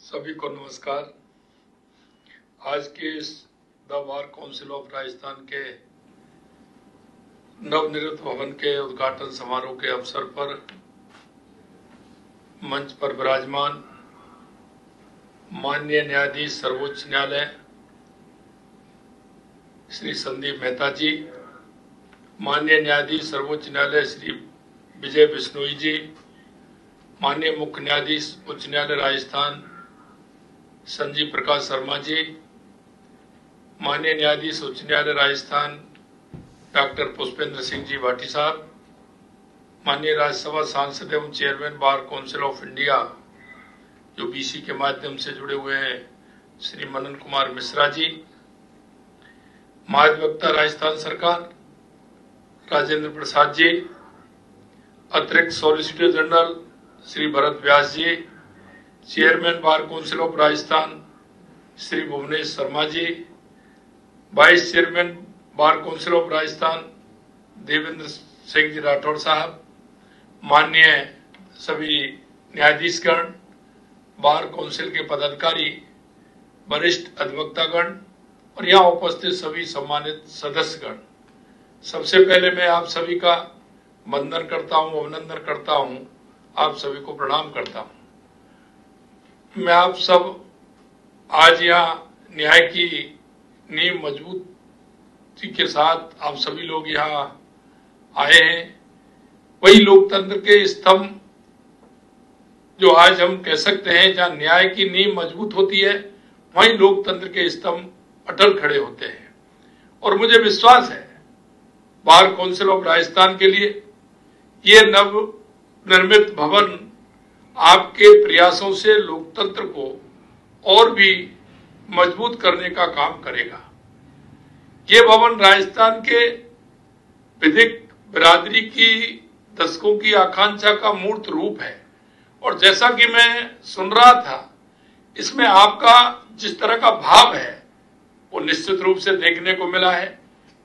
सभी को नमस्कार। आज के इस the bar council of Rajasthan के नवनिर्मित भवन के उद्घाटन समारोह के अवसर पर मंच पर विराजमान माननीय न्यायाधीश सर्वोच्च न्यायालय श्री संदीप मेहता जी, माननीय न्यायाधीश सर्वोच्च न्यायालय श्री विजय बिश्नोई जी, माननीय मुख्य न्यायाधीश उच्च न्यायालय राजस्थान संजीव प्रकाश शर्मा जी, माननीय न्यायाधीश उच्च न्यायालय राजस्थान डॉक्टर पुष्पेंद्र सिंह जी भाटी साहब, माननीय राज्यसभा सांसद एवं chairman bar council of India जो बीसी के माध्यम से जुड़े हुए हैं श्री मनन कुमार मिश्रा जी, महाधिवक्ता राजस्थान सरकार राजेंद्र प्रसाद जी, अतिरिक्त solicitor general Shri Bharat Vyas ji, chairman bar council of Rajasthan Shri Bhuvnesh Sharma ji, vice chairman bar council of Rajasthan Devendra Singh ji Rathore साहब, माननीय सभी न्यायाधीशगण, बार काउंसिल के पदाधिकारी, वरिष्ठ अधिवक्तागण और यहाँ उपस्थित सभी सम्मानित सदस्यगण, सबसे पहले मैं आप सभी का वंदन करता हूँ, अभिनंदन करता हूँ, आप सभी को प्रणाम करता हूँ। मैं आप सब आज यहाँ न्याय की नींव मजबूती के साथ आप सभी लोग यहाँ आए हैं। वही लोकतंत्र के स्तंभ जो आज हम कह सकते हैं, जहाँ न्याय की नींव मजबूत होती है वहीं लोकतंत्र के स्तंभ अटल खड़े होते हैं। और मुझे विश्वास है बार काउंसिल ऑफ राजस्थान के लिए ये नव निर्मित भवन आपके प्रयासों से लोकतंत्र को और भी मजबूत करने का काम करेगा। ये भवन राजस्थान के विधिक बिरादरी की दशकों की आकांक्षा का मूर्त रूप है और जैसा कि मैं सुन रहा था, इसमें आपका जिस तरह का भाव है वो निश्चित रूप से देखने को मिला है।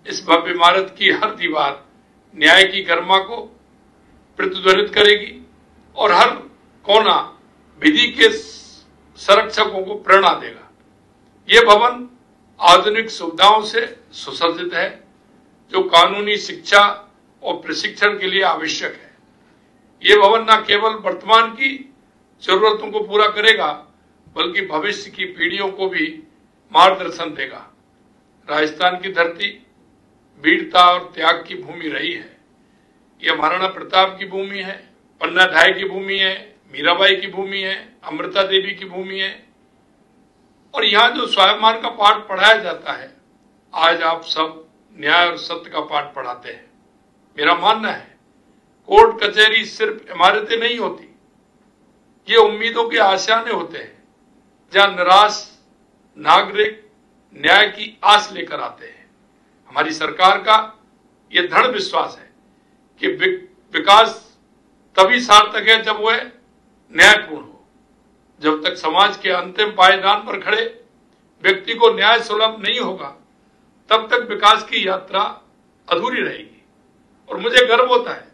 इस भव्य इमारत की हर दीवार न्याय की गरिमा को प्रतिध्वनित करेगी और हर कोना विधि के संरक्षकों को प्रेरणा देगा। ये भवन आधुनिक सुविधाओं से सुसज्जित है जो कानूनी शिक्षा और प्रशिक्षण के लिए आवश्यक है। ये भवन न केवल वर्तमान की जरूरतों को पूरा करेगा बल्कि भविष्य की पीढ़ियों को भी मार्गदर्शन देगा। राजस्थान की धरती वीरता और त्याग की भूमि रही है। यह महाराणा प्रताप की भूमि है, पन्ना ढाई की भूमि है, मीराबाई की भूमि है, अमृता देवी की भूमि है और यहाँ जो स्वाभिमान का पाठ पढ़ाया जाता है, आज आप सब न्याय और सत्य का पाठ पढ़ाते हैं। मेरा मानना है कोर्ट कचहरी सिर्फ इमारतें नहीं होती, ये उम्मीदों के आशियाने होते हैं जहां निराश नागरिक न्याय की आस लेकर आते हैं। हमारी सरकार का ये दृढ़ विश्वास है कि विकास तभी सार्थक है जब वह न्यायपूर्ण हो। जब तक समाज के अंतिम पायदान पर खड़े व्यक्ति को न्याय सुलभ नहीं होगा, तब तक विकास की यात्रा अधूरी रहेगी। और मुझे गर्व होता है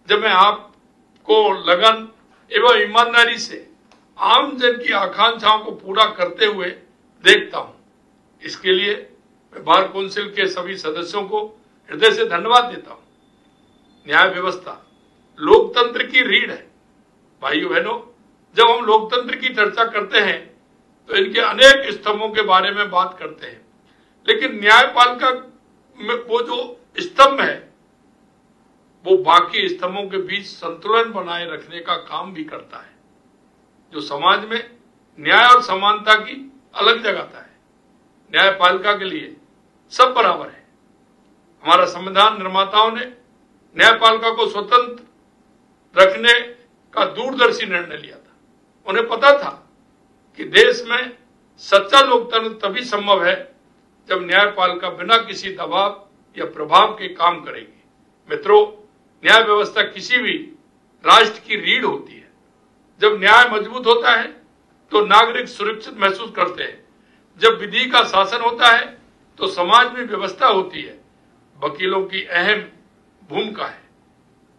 जब मैं आपको लगन एवं ईमानदारी से आम जन की आकांक्षाओं को पूरा करते हुए देखता हूं। इसके लिए मैं बार काउंसिल के सभी सदस्यों को हृदय से धन्यवाद देता हूं। न्याय व्यवस्था लोकतंत्र की रीढ़ है। भाइयों बहनों, जब हम लोकतंत्र की चर्चा करते हैं तो इनके अनेक स्तंभों के बारे में बात करते हैं, लेकिन न्यायपालिका में वो जो स्तंभ है वो बाकी स्तंभों के बीच संतुलन बनाए रखने का काम भी करता है, जो समाज में न्याय और समानता की अलग जगाता है। न्यायपालिका के लिए सब बराबर है। हमारा संविधान निर्माताओं ने न्यायपालिका को स्वतंत्र रखने का दूरदर्शी निर्णय लिया था। उन्हें पता था कि देश में सच्चा लोकतंत्र तभी संभव है जब न्यायपालिका बिना किसी दबाव या प्रभाव के काम करेगी। मित्रों, न्याय व्यवस्था किसी भी राष्ट्र की रीढ़ होती है। जब न्याय मजबूत होता है तो नागरिक सुरक्षित महसूस करते हैं। जब विधि का शासन होता है तो समाज में व्यवस्था होती है। वकीलों की अहम भूमिका है।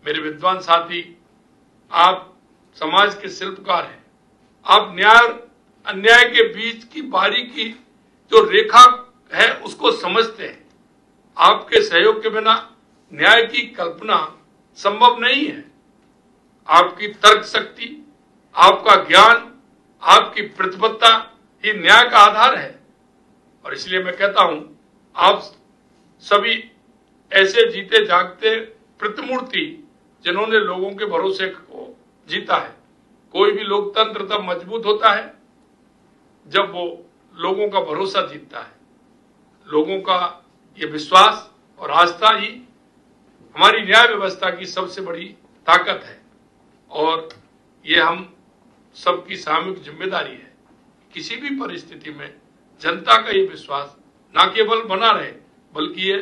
मेरे विद्वान साथी, आप समाज के शिल्पकार हैं। आप न्याय अन्याय के बीच की बारीकी जो रेखा है उसको समझते हैं। आपके सहयोग के बिना न्याय की कल्पना संभव नहीं है। आपकी तर्क शक्ति, आपका ज्ञान, आपकी प्रतिबद्धता ही न्याय का आधार है। और इसलिए मैं कहता हूं, आप सभी ऐसे जीते जागते प्रतिमूर्ति जिन्होंने लोगों के भरोसे को जीता है। कोई भी लोकतंत्र तब मजबूत होता है जब वो लोगों का भरोसा जीतता है। लोगों का ये विश्वास और आस्था ही हमारी न्याय व्यवस्था की सबसे बड़ी ताकत है। और ये हम सबकी सामूहिक जिम्मेदारी है। किसी भी परिस्थिति में जनता का ये विश्वास न केवल बना रहे बल्कि ये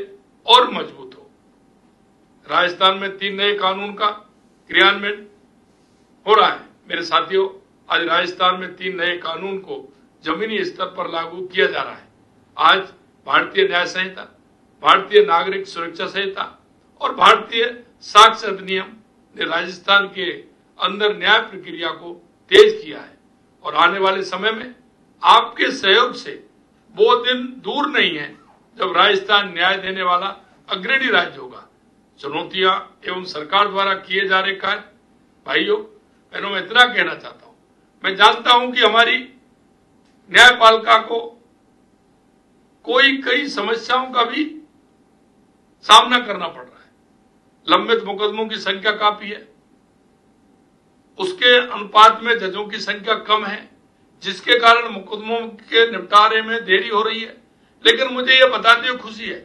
और मजबूत हो। राजस्थान में 3 नए कानून का क्रियान्वयन हो रहा है। मेरे साथियों, आज राजस्थान में 3 नए कानून को जमीनी स्तर पर लागू किया जा रहा है। आज भारतीय न्याय संहिता, भारतीय नागरिक सुरक्षा संहिता और भारतीय साक्ष्य अधिनियम ने राजस्थान के अंदर न्याय प्रक्रिया को तेज किया है। और आने वाले समय में आपके सहयोग से वो दिन दूर नहीं है जब राजस्थान न्याय देने वाला अग्रणी राज्य होगा। चुनौतियां एवं सरकार द्वारा किए जा रहे कार्य, भाइयों बहनों, मैं इतना कहना चाहता हूं, मैं जानता हूं कि हमारी न्यायपालिका को कई समस्याओं का भी सामना करना पड़ रहा है। लंबित मुकदमों की संख्या काफी है, उसके अनुपात में जजों की संख्या कम है, जिसके कारण मुकदमों के निपटारे में देरी हो रही है। लेकिन मुझे यह बताते हुए खुशी है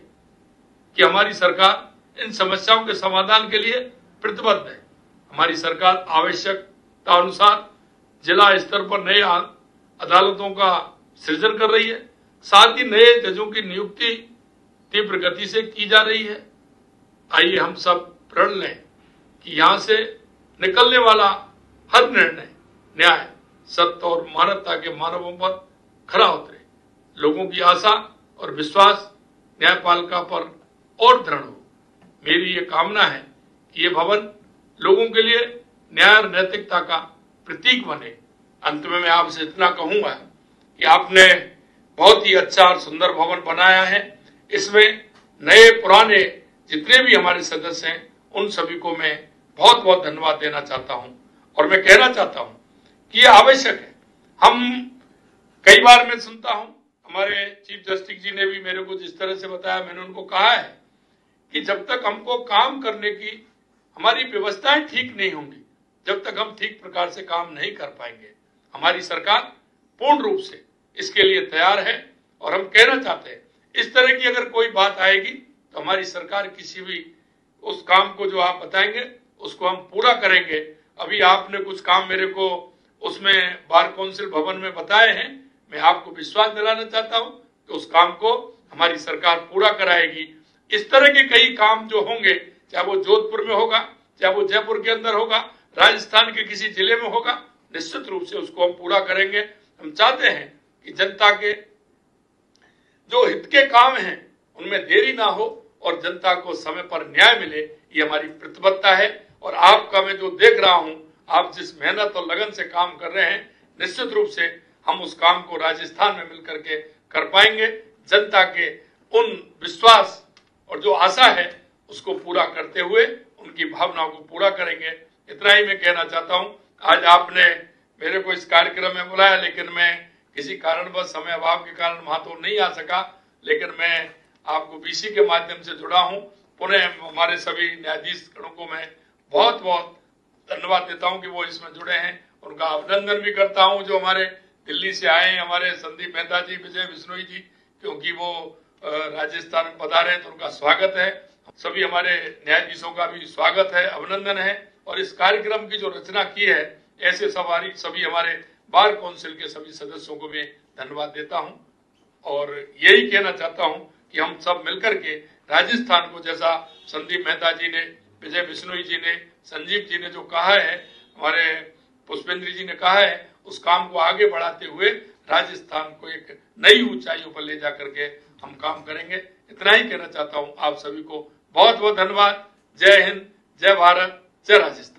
कि हमारी सरकार इन समस्याओं के समाधान के लिए प्रतिबद्ध है। हमारी सरकार आवश्यकता अनुसार जिला स्तर पर नए अदालतों का सृजन कर रही है। साथ ही नए जजों की नियुक्ति तीव्र गति से की जा रही है। आइए हम सब प्रण लें कि यहां से निकलने वाला हर निर्णय न्याय, सत्य और मानवता के मानवों पर खरा उतरे। लोगों की आशा और विश्वास न्यायपालिका पर और दृढ़ हो। मेरी ये कामना है कि ये भवन लोगों के लिए न्याय और नैतिकता का प्रतीक बने। अंत में मैं आपसे इतना कहूंगा कि आपने बहुत ही अच्छा और सुंदर भवन बनाया है। इसमें नए पुराने जितने भी हमारे सदस्य हैं उन सभी को मैं बहुत बहुत धन्यवाद देना चाहता हूं। और मैं कहना चाहता हूं कि यह आवश्यक है। हम कई बार मैं सुनता हूं, हमारे चीफ जस्टिस जी ने भी मेरे को जिस तरह से बताया, मैंने उनको कहा है कि जब तक हमको काम करने की हमारी व्यवस्थाएं ठीक नहीं होंगी, जब तक हम ठीक प्रकार से काम नहीं कर पाएंगे। हमारी सरकार पूर्ण रूप से इसके लिए तैयार है। और हम कहना चाहते हैं, इस तरह की अगर कोई बात आएगी तो हमारी सरकार किसी भी उस काम को जो आप बताएंगे उसको हम पूरा करेंगे। अभी आपने कुछ काम मेरे को उसमें बार काउंसिल भवन में बताए हैं। मैं आपको विश्वास दिलाना चाहता हूं कि उस काम को हमारी सरकार पूरा कराएगी। इस तरह के कई काम जो होंगे, चाहे वो जोधपुर में होगा, चाहे वो जयपुर के अंदर होगा, राजस्थान के किसी जिले में होगा, निश्चित रूप से उसको हम पूरा करेंगे। हम चाहते हैं कि जनता के जो हित के काम हैं उनमें देरी ना हो और जनता को समय पर न्याय मिले। ये हमारी प्रतिबद्धता है। और आपका मैं जो देख रहा हूं, आप जिस मेहनत और लगन से काम कर रहे हैं, निश्चित रूप से हम उस काम को राजस्थान में मिलकर के कर पाएंगे। जनता के उन विश्वास और जो आशा है उसको पूरा करते हुए उनकी भावनाओं को पूरा करेंगे। इतना ही मैं कहना चाहता हूं। आज आपने मेरे को इस कार्यक्रम में बुलाया, लेकिन मैं किसी कारणवश समय अभाव के कारण वहां तो नहीं आ सका। लेकिन मैं आपको बीसी के माध्यम से जुड़ा हूं। पुनः हमारे सभी न्यायाधीश गणों को मैं बहुत बहुत धन्यवाद देता हूं कि वो इसमें जुड़े हैं। उनका अभिनंदन भी करता हूं जो हमारे दिल्ली से आए हैं, हमारे संदीप मेहता जी, विजय बिश्नोई जी, क्योंकि वो राजस्थान में पधारे हैं तो उनका स्वागत है। सभी हमारे न्यायाधीशों का भी स्वागत है, अभिनंदन है। और इस कार्यक्रम की जो रचना की है, ऐसे सभी हमारे बार काउंसिल के सभी सदस्यों को भी धन्यवाद देता हूं। और यही कहना चाहता हूं कि हम सब मिलकर के राजस्थान को, जैसा संदीप मेहता जी ने, विजय बिश्नोई जी ने, संजीव जी ने जो कहा है, हमारे पुष्पेंद्र जी ने कहा है, उस काम को आगे बढ़ाते हुए राजस्थान को एक नई ऊंचाइयों पर ले जाकर के हम काम करेंगे। इतना ही कहना चाहता हूं। आप सभी को बहुत बहुत धन्यवाद। जय हिंद, जय भारत, जय राजस्थान।